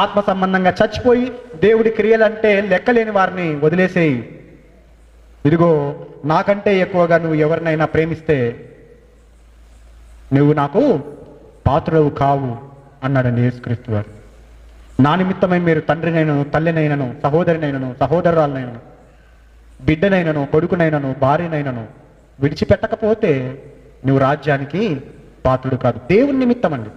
ఆత్మ సంబంధంగా చచ్చిపోయి దేవుడి క్రియలంటే లెక్కలేని వారిని వదిలేసేయి. ఇదిగో నాకంటే ఎక్కువగా నువ్వు ఎవరినైనా ప్రేమిస్తే నువ్వు నాకు పాత్రుడవు కావు అన్నాడండి యేసుక్రీస్తు వారు. నా నిమిత్తమై మీరు తండ్రినైనను, తల్లినైనను, సహోదరినైనను, సహోదరురాలనైనను, బిడ్డనైనను, కొడుకునైనను, భార్యనైనను విడిచిపెట్టకపోతే నువ్వు రాజ్యానికి పాత్రుడు కాదు. దేవుని నిమిత్తం అండి,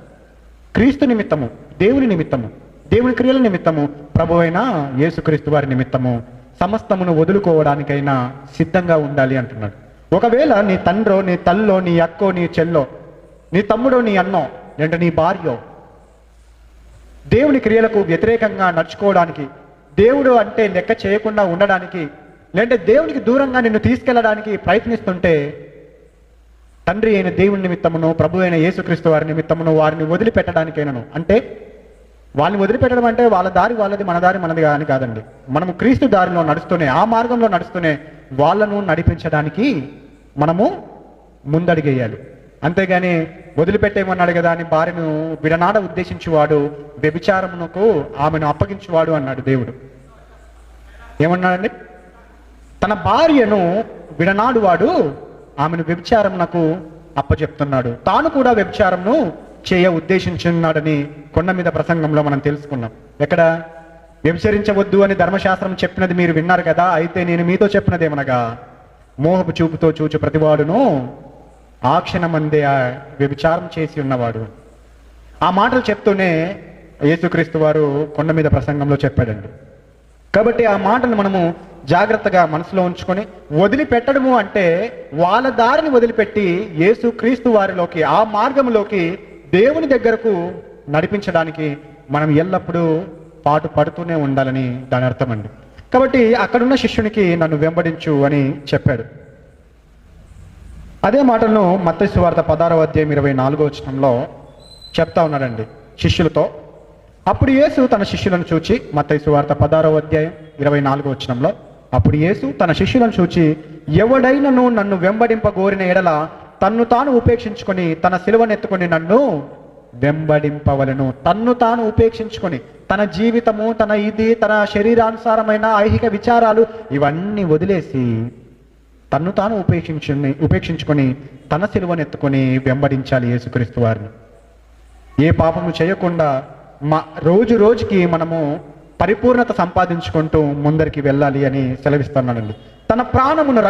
క్రీస్తు నిమిత్తము, దేవుని నిమిత్తము, దేవుని క్రియల నిమిత్తము, ప్రభు అయిన యేసుక్రీస్తు వారి నిమిత్తము సమస్తమును వదులుకోవడానికైనా సిద్ధంగా ఉండాలి అంటున్నాడు. ఒకవేళ నీ తండ్రో, నీ తల్లో, నీ అక్కో, నీ చెల్లో, నీ తమ్ముడో, నీ అన్నో, అంటే నీ భార్యో దేవుని క్రియలకు వ్యతిరేకంగా నడుచుకోవడానికి, దేవుడు అంటే లెక్క చేయకుండా ఉండడానికి, లేదంటే దేవునికి దూరంగా నిన్ను తీసుకెళ్ళడానికి ప్రయత్నిస్తుంటే తండ్రి అయిన దేవుని నిమిత్తమును, ప్రభు అయిన యేసుక్రీస్తు వారి నిమిత్తమును వారిని వదిలిపెట్టడానికైనాను, అంటే వాళ్ళని వదిలిపెట్టడం అంటే వాళ్ళ దారి వాళ్ళది, మన దారి మనది అని కాదండి. మనము క్రీస్తు దారిలో నడుస్తూనే, ఆ మార్గంలో నడుస్తూనే వాళ్ళను నడిపించడానికి మనము ముందడిగేయాలి. అంతేగాని వదిలిపెట్టేమన్నాడు కదా అని భార్యను విడనాడ ఉద్దేశించువాడు వ్యభిచారమునకు ఆమెను అప్పగించువాడు అన్నాడు దేవుడు. ఏమన్నాడండి? తన భార్యను విడనాడువాడు ఆమెను వ్యభిచారమునకు అప్పచెప్తున్నాడు, తాను కూడా వ్యభిచారమును చేయ ఉద్దేశించున్నాడని కొండ మీద ప్రసంగంలో మనం తెలుసుకున్నాం. ఎక్కడ? వ్యభిచరించవద్దు అని ధర్మశాస్త్రం చెప్పినది మీరు విన్నారు కదా, అయితే నేను మీతో చెప్పినదేమనగా మోహపు చూపుతో చూచు ప్రతివాడును ఆ క్షణమందే వ్యభిచారం చేసి ఉన్నవాడు. ఆ మాటలు చెప్తూనే యేసుక్రీస్తు వారు కొండ మీద ప్రసంగంలో చెప్పాడండి. కాబట్టి ఆ మాటలు మనము జాగ్రత్తగా మనసులో ఉంచుకొని, వదిలిపెట్టడము అంటే వాళ్ళ దారిని వదిలిపెట్టి యేసుక్రీస్తు వారిలోకి, ఆ మార్గంలోకి, దేవుని దగ్గరకు నడిపించడానికి మనం ఎల్లప్పుడూ పాటు పడుతూనే ఉండాలని దాని అర్థం అండి. కాబట్టి అక్కడున్న శిష్యునికి నన్ను వెంబడించు అని చెప్పాడు. అదే మాటలను మత్తయి సువార్త 16వ అధ్యాయం 24వ వచనంలో చెప్తా ఉన్నాడండి శిష్యులతో. అప్పుడు యేసు తన శిష్యులను చూచి, మత్తయి సువార్త 16వ అధ్యాయం 24వ వచనంలో, అప్పుడు యేసు తన శిష్యులను చూచి, ఎవడైనను నన్ను వెంబడింపగోరిన ఎడల తన్ను తాను ఉపేక్షించుకొని తన సిలువనెత్తుకొని నన్ను వెంబడింపవలను. తన్ను తాను ఉపేక్షించుకొని, తన జీవితము, తన శరీరానుసారమైన ఐహిక విచారాలు ఇవన్నీ వదిలేసి తన్ను తాను ఉపేక్షించుకొని తన సిలువనెత్తుకొని వెంబడించాలి యేసుక్రీస్తు వారిని. ఏ పాపము చేయకుండా రోజు రోజుకి మనము పరిపూర్ణత సంపాదించుకుంటూ ముందరికి వెళ్ళాలి అని సెలవిస్తున్నాడండి. తన ప్రాణమును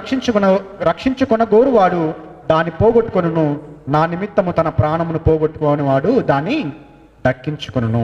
రక్షించుకొన గోరువాడు దాన్ని పోగొట్టుకొనును, నా నిమిత్తము తన ప్రాణమును పోగొట్టుకోని వాడు దాన్ని దక్కించుకొనును.